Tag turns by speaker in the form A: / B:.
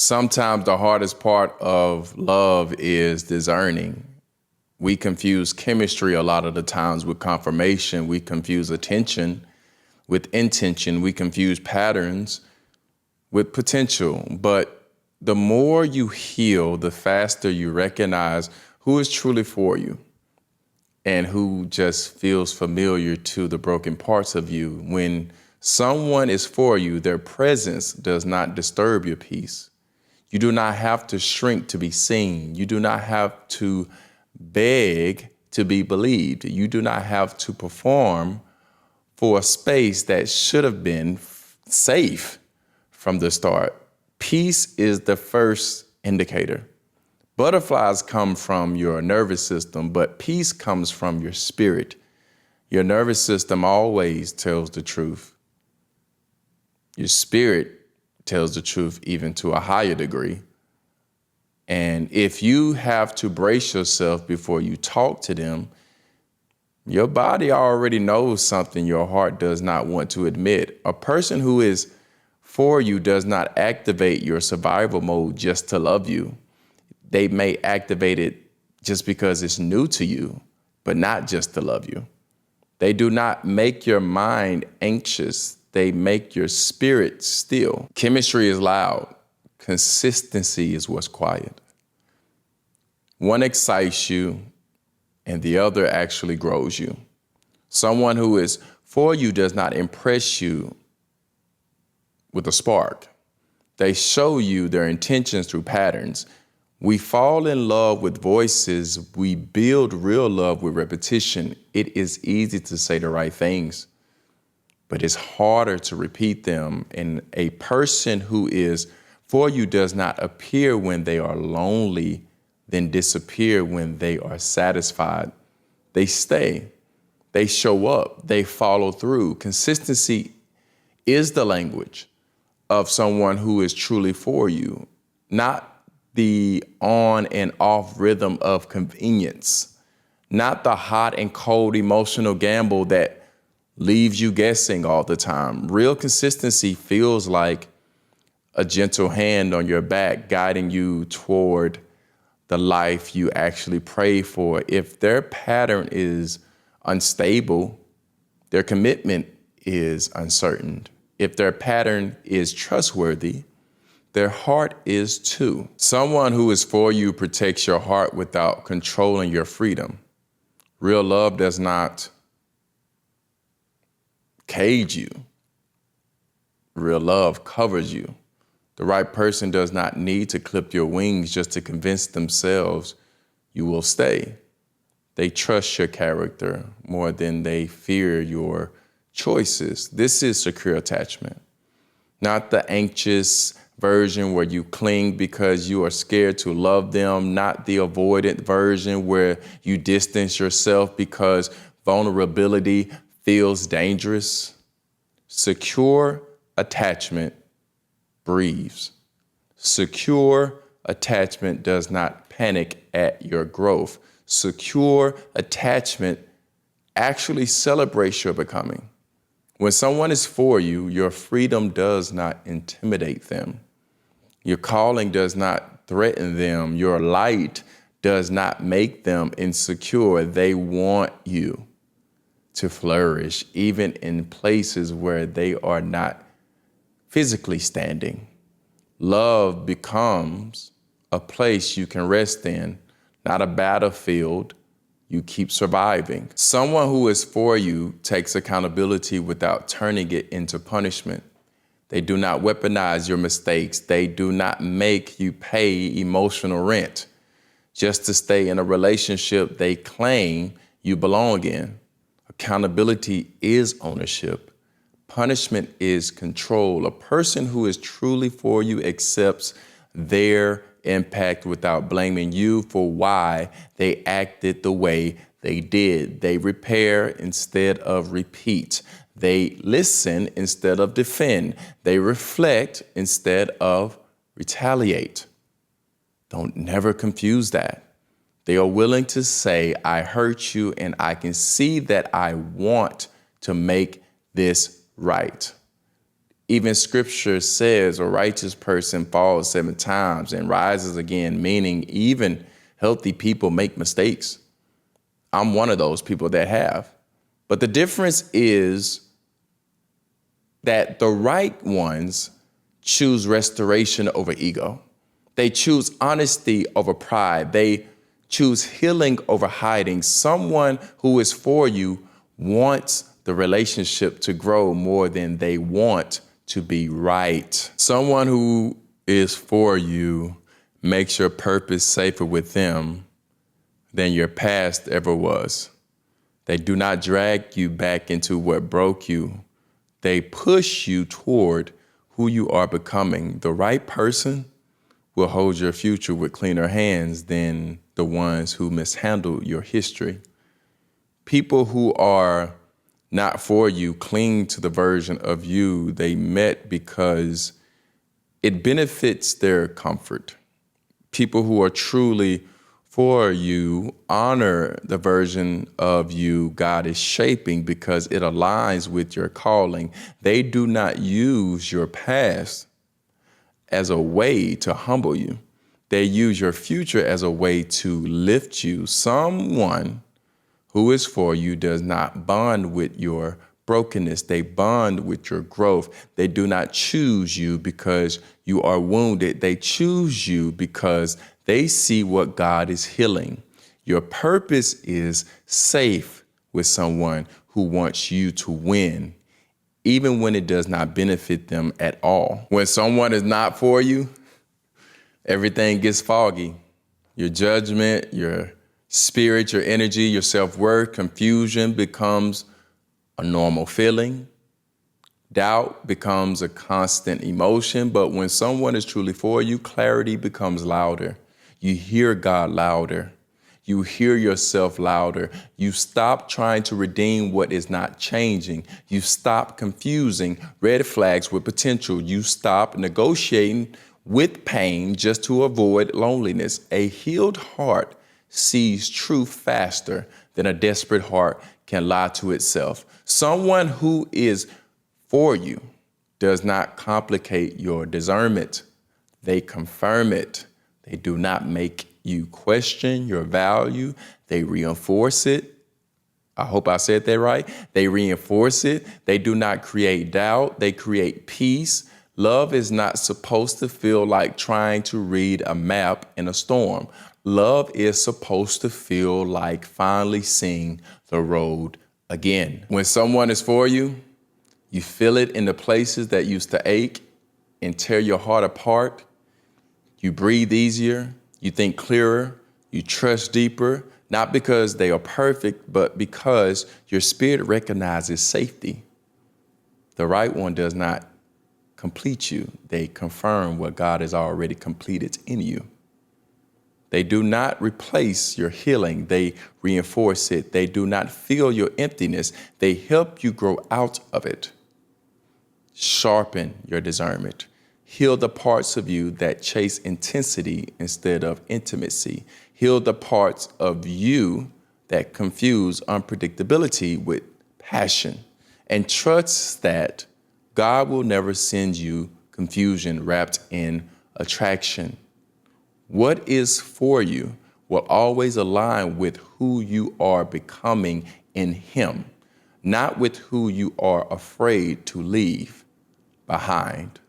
A: Sometimes the hardest part of love is discerning. We confuse chemistry a lot of the times with confirmation. We confuse attention with intention. We confuse patterns with potential. But the more you heal, the faster you recognize who is truly for you and who just feels familiar to the broken parts of you. When someone is for you, their presence does not disturb your peace. You do not have to shrink to be seen. You do not have to beg to be believed. You do not have to perform for a space that should have been safe from the start. Peace is the first indicator. Butterflies come from your nervous system, but peace comes from your spirit. Your nervous system always tells the truth. Your spirit tells the truth even to a higher degree. And if you have to brace yourself before you talk to them, your body already knows something your heart does not want to admit. A person who is for you does not activate your survival mode just to love you. They may activate it just because it's new to you, but not just to love you. They do not make your mind anxious. They make your spirit still. Chemistry is loud. Consistency is what's quiet. One excites you and the other actually grows you. Someone who is for you does not impress you with a spark. They show you their intentions through patterns. We fall in love with voices. We build real love with repetition. It is easy to say the right things, but it's harder to repeat them. And a person who is for you does not appear when they are lonely, then disappear when they are satisfied. They stay, they show up, they follow through. Consistency is the language of someone who is truly for you, not the on and off rhythm of convenience, not the hot and cold emotional gamble that leaves you guessing all the time. Real consistency feels like a gentle hand on your back guiding you toward the life you actually pray for. If their pattern is unstable, their commitment is uncertain. If their pattern is trustworthy, their heart is too. Someone who is for you protects your heart without controlling your freedom. Real love does not cage you. Real love covers you. The right person does not need to clip your wings just to convince themselves you will stay. They trust your character more than they fear your choices. This is secure attachment, not the anxious version where you cling because you are scared to love them, not the avoidant version where you distance yourself because vulnerability feels dangerous. Secure attachment breathes. Secure attachment does not panic at your growth. Secure attachment actually celebrates your becoming. When someone is for you, your freedom does not intimidate them. Your calling does not threaten them. Your light does not make them insecure. They want you to flourish, even in places where they are not physically standing. Love becomes a place you can rest in, not a battlefield you keep surviving. Someone who is for you takes accountability without turning it into punishment. They do not weaponize your mistakes. They do not make you pay emotional rent just to stay in a relationship they claim you belong in. Accountability is ownership. Punishment is control. A person who is truly for you accepts their impact without blaming you for why they acted the way they did. They repair instead of repeat. They listen instead of defend. They reflect instead of retaliate. Don't never confuse that. They are willing to say, I hurt you and I can see that I want to make this right. Even scripture says a righteous person falls 7 times and rises again, meaning even healthy people make mistakes. I'm one of those people that have. But the difference is that the right ones choose restoration over ego. They choose honesty over pride. They choose healing over hiding. Someone who is for you wants the relationship to grow more than they want to be right. Someone who is for you makes your purpose safer with them than your past ever was. They do not drag you back into what broke you. They push you toward who you are becoming. The right person will hold your future with cleaner hands than the ones who mishandled your history. People who are not for you cling to the version of you they met because it benefits their comfort. People who are truly for you honor the version of you God is shaping because it aligns with your calling. They do not use your past as a way to humble you. They use your future as a way to lift you. Someone who is for you does not bond with your brokenness. They bond with your growth. They do not choose you because you are wounded. They choose you because they see what God is healing. Your purpose is safe with someone who wants you to win, even when it does not benefit them at all. When someone is not for you, everything gets foggy. Your judgment, your spirit, your energy, your self-worth, confusion becomes a normal feeling. Doubt becomes a constant emotion. But when someone is truly for you, clarity becomes louder. You hear God louder. You hear yourself louder. You stop trying to redeem what is not changing. You stop confusing red flags with potential. You stop negotiating with pain just to avoid loneliness. A healed heart sees truth faster than a desperate heart can lie to itself. Someone who is for you does not complicate your discernment. They confirm it. They do not make you question your value. They reinforce it. I hope I said that right. They reinforce it. They do not create doubt. They create peace. Love is not supposed to feel like trying to read a map in a storm. Love is supposed to feel like finally seeing the road again. When someone is for you, you feel it in the places that used to ache and tear your heart apart. You breathe easier, you think clearer, you trust deeper, not because they are perfect, but because your spirit recognizes safety. The right one does not complete you. They confirm what God has already completed in you. They do not replace your healing. They reinforce it. They do not fill your emptiness. They help you grow out of it. Sharpen your discernment. Heal the parts of you that chase intensity instead of intimacy. Heal the parts of you that confuse unpredictability with passion. And trust that God will never send you confusion wrapped in attraction. What is for you will always align with who you are becoming in Him, not with who you are afraid to leave behind.